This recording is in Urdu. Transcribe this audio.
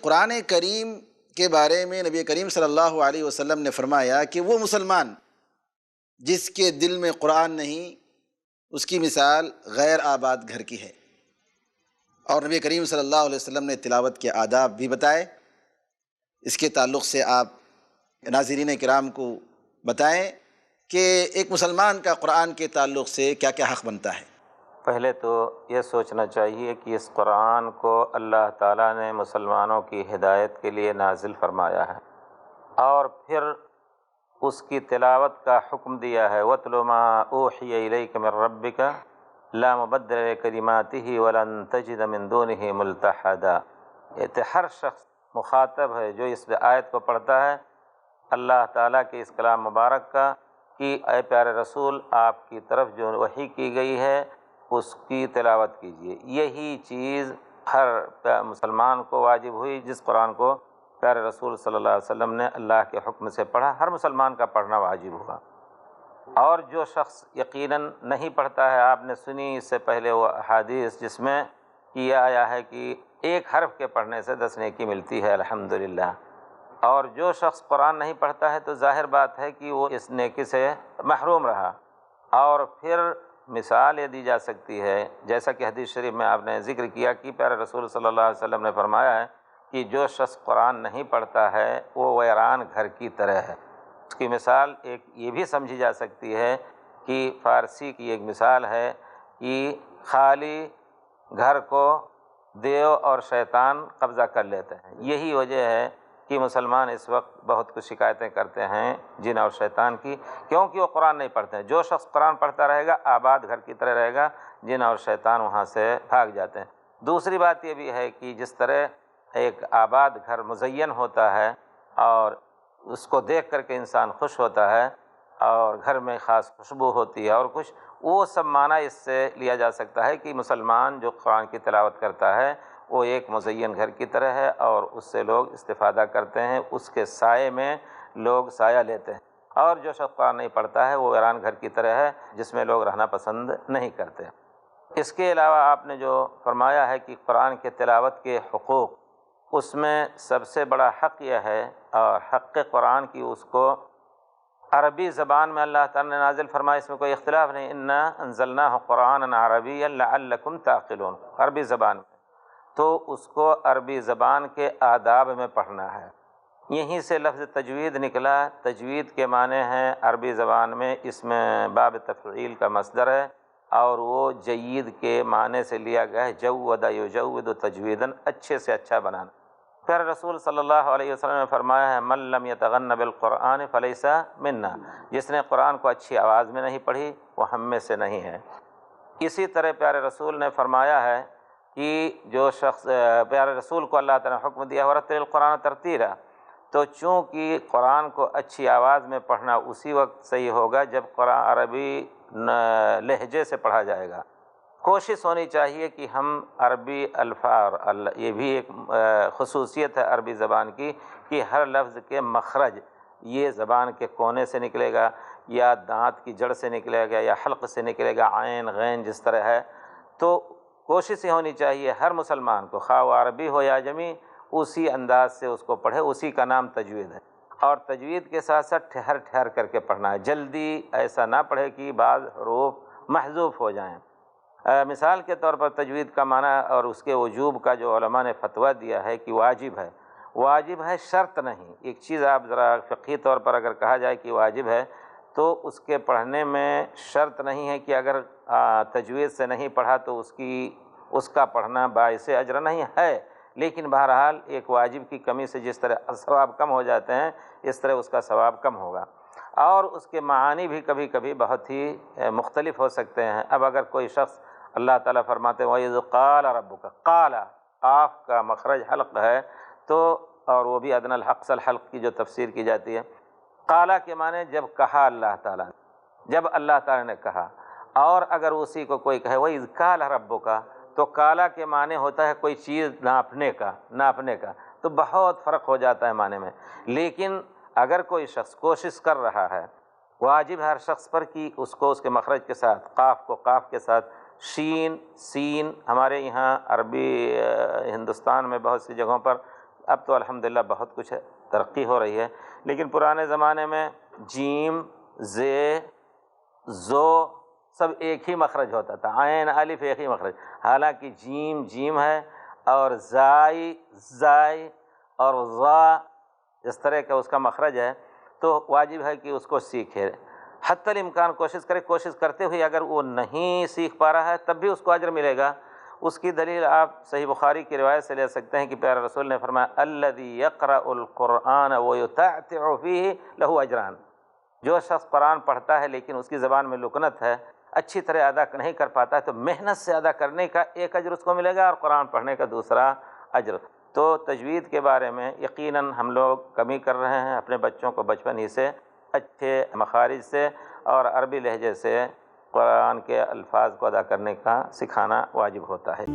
قرآن کریم کے بارے میں نبی کریم صلی اللہ علیہ وسلم نے فرمایا کہ وہ مسلمان جس کے دل میں قرآن نہیں، اس کی مثال غیر آباد گھر کی ہے۔ اور نبی کریم صلی اللہ علیہ وسلم نے تلاوت کے آداب بھی بتائے۔ اس کے تعلق سے آپ ناظرین کرام کو بتائیں کہ ایک مسلمان کا قرآن کے تعلق سے کیا کیا حق بنتا ہے۔ پہلے تو یہ سوچنا چاہیے کہ اس قرآن کو اللہ تعالیٰ نے مسلمانوں کی ہدایت کے لیے نازل فرمایا ہے، اور پھر اس کی تلاوت کا حکم دیا ہے وَاتْلُ مَا أُوحِيَ إِلَيْكَ مِن رَبِّكَ لَا مُبَدِّلَ لِكَلِمَاتِهِ وَلَن تَجِدَ مِن دُونِهِ مُلْتَحَدًا۔ یہ ہر شخص مخاطب ہے جو اس آیت کو پڑھتا ہے اللہ تعالیٰ کے اس کلام مبارک کا کہ اے پیارے رسول، آپ کی طرف جو وحی کی گئی ہے اس کی تلاوت کیجیے۔ یہی چیز ہر مسلمان کو واجب ہوئی جس قرآن کو پیارے رسول صلی اللہ علیہ وسلم نے اللہ کے حکم سے پڑھا، ہر مسلمان کا پڑھنا واجب ہوا۔ اور جو شخص یقیناً نہیں پڑھتا ہے، آپ نے سنی اس سے پہلے وہ احادیث جس میں یہ آیا ہے کہ ایک حرف کے پڑھنے سے 10 نیکی ملتی ہے الحمدللہ۔ اور جو شخص قرآن نہیں پڑھتا ہے تو ظاہر بات ہے کہ وہ اس نیکی سے محروم رہا۔ اور پھر مثال یہ دی جا سکتی ہے جیسا کہ حدیث شریف میں آپ نے ذکر کیا کہ پیارے رسول صلی اللہ علیہ وسلم نے فرمایا ہے کہ جو شخص قرآن نہیں پڑھتا ہے وہ ویران گھر کی طرح ہے۔ اس کی مثال ایک یہ بھی سمجھی جا سکتی ہے کہ فارسی کی ایک مثال ہے کہ خالی گھر کو دیو اور شیطان قبضہ کر لیتے ہیں۔ یہی وجہ ہے کہ مسلمان اس وقت بہت کچھ شکایتیں کرتے ہیں جن اور شیطان کی، کیونکہ وہ قرآن نہیں پڑھتے ہیں۔ جو شخص قرآن پڑھتا رہے گا آباد گھر کی طرح رہے گا، جن اور شیطان وہاں سے بھاگ جاتے ہیں۔ دوسری بات یہ بھی ہے کہ جس طرح ایک آباد گھر مزین ہوتا ہے اور اس کو دیکھ کر کے انسان خوش ہوتا ہے اور گھر میں خاص خوشبو ہوتی ہے اور کچھ، وہ سب معنی اس سے لیا جا سکتا ہے کہ مسلمان جو قرآن کی تلاوت کرتا ہے وہ ایک مزین گھر کی طرح ہے اور اس سے لوگ استفادہ کرتے ہیں، اس کے سائے میں لوگ سایہ لیتے ہیں۔ اور جو شخص قرآن نہیں پڑھتا ہے وہ ویران گھر کی طرح ہے جس میں لوگ رہنا پسند نہیں کرتے۔ اس کے علاوہ آپ نے جو فرمایا ہے کہ قرآن کے تلاوت کے حقوق، اس میں سب سے بڑا حق یہ ہے اور حق قرآن کی اس کو عربی زبان میں اللہ تعالیٰ نے نازل فرمایا، اس میں کوئی اختلاف نہیں، انا انزلناہ قرآنا عربیا لعلکم تعقلون، عربی زبان میں، تو اس کو عربی زبان کے آداب میں پڑھنا ہے۔ یہیں سے لفظ تجوید نکلا۔ تجوید کے معنی ہیں عربی زبان میں، اس میں باب تفعیل کا مصدر ہے اور وہ جید کے معنی سے لیا گیا ہے، جود یجود تجویداً، اچھے سے اچھا بنانا۔ پھر رسول صلی اللہ علیہ وسلم نے فرمایا ہے من لم یتغن بالقرآن فلیس منا، جس نے قرآن کو اچھی آواز میں نہیں پڑھی وہ ہم میں سے نہیں ہے۔ اسی طرح پیارے رسول نے فرمایا ہے کہ جو شخص پیارے رسول کو اللہ تعالیٰ نے حکم دیا ورتل القرآن ترتیلا، تو چونکہ قرآن کو اچھی آواز میں پڑھنا اسی وقت صحیح ہوگا جب قرآن عربی لہجے سے پڑھا جائے گا۔ کوشش ہونی چاہیے کہ ہم عربی الفاظ، یہ بھی ایک خصوصیت ہے عربی زبان کی کہ ہر لفظ کے مخرج یہ زبان کے کونے سے نکلے گا یا دانت کی جڑ سے نکلے گا یا حلق سے نکلے گا، عین غین جس طرح ہے۔ تو کوشش یہ ہونی چاہیے ہر مسلمان کو، خواہ وہ عربی ہو یا اجمی، اسی انداز سے اس کو پڑھے، اسی کا نام تجوید ہے۔ اور تجوید کے ساتھ ساتھ ٹھہر ٹھہر کر کے پڑھنا ہے، جلدی ایسا نہ پڑھے کہ بعض حروف محذوف ہو جائیں۔ مثال کے طور پر تجوید کا معنی اور اس کے وجوب کا جو علماء نے فتویٰ دیا ہے کہ واجب ہے، واجب ہے شرط نہیں۔ ایک چیز آپ ذرا فقہی طور پر اگر کہا جائے کہ واجب ہے تو اس کے پڑھنے میں شرط نہیں ہے کہ اگر تجوید سے نہیں پڑھا تو اس کا پڑھنا باعث اجر نہیں ہے، لیکن بہرحال ایک واجب کی کمی سے جس طرح ثواب کم ہو جاتے ہیں اس طرح اس کا ثواب کم ہوگا، اور اس کے معانی بھی کبھی کبھی بہت ہی مختلف ہو سکتے ہیں۔ اب اگر کوئی شخص، اللہ تعالیٰ فرماتے ہیں وَإِذْ قَالَ رَبُّكَ، قَالَ قاف کا مخرج حلق ہے، تو اور وہ بھی ادنی الحق الحلق کی جو تفسیر کی جاتی ہے، قَالَ کے معنی جب کہا اللہ تعالیٰ نے، جب اللہ تعالیٰ نے کہا۔ اور اگر اسی کو کوئی کہے وَإِذْ قَالَ رَبُّكَ، تو کالا کے معنی ہوتا ہے کوئی چیز ناپنے کا، تو بہت فرق ہو جاتا ہے معنی میں۔ لیکن اگر کوئی شخص کوشش کر رہا ہے، واجب ہر شخص پر کہ اس کو اس کے مخرج کے ساتھ، قاف کو قاف کے ساتھ، شین سین، ہمارے یہاں عربی ہندوستان میں بہت سی جگہوں پر اب تو الحمدللہ بہت کچھ ہے، ترقی ہو رہی ہے، لیکن پرانے زمانے میں جیم، زے، زو سب ایک ہی مخرج ہوتا تھا، عین الف ایک ہی مخرج، حالانکہ جیم جیم ہے اور زائی زائی اور ضا اس طرح کا اس کا مخرج ہے، تو واجب ہے کہ اس کو سیکھے، حتی الامکان کوشش کرے، کوشش کرتے ہوئے اگر وہ نہیں سیکھ پا رہا ہے تب بھی اس کو اجر ملے گا۔ اس کی دلیل آپ صحیح بخاری کی روایت سے لے سکتے ہیں کہ پیارے رسول نے فرمایا الذی یقرأ القرآن ویتعتع فیہ لہ اجران، جو شخص قرآن پڑھتا ہے لیکن اس کی زبان میں لکنت ہے، اچھی طرح ادا نہیں کر پاتا ہے، تو محنت سے ادا کرنے کا ایک اجر اس کو ملے گا اور قرآن پڑھنے کا دوسرا اجر۔ تو تجوید کے بارے میں یقیناً ہم لوگ کمی کر رہے ہیں، اپنے بچوں کو بچپن ہی سے اچھے مخارج سے اور عربی لہجے سے قرآن کے الفاظ کو ادا کرنے کا سکھانا واجب ہوتا ہے۔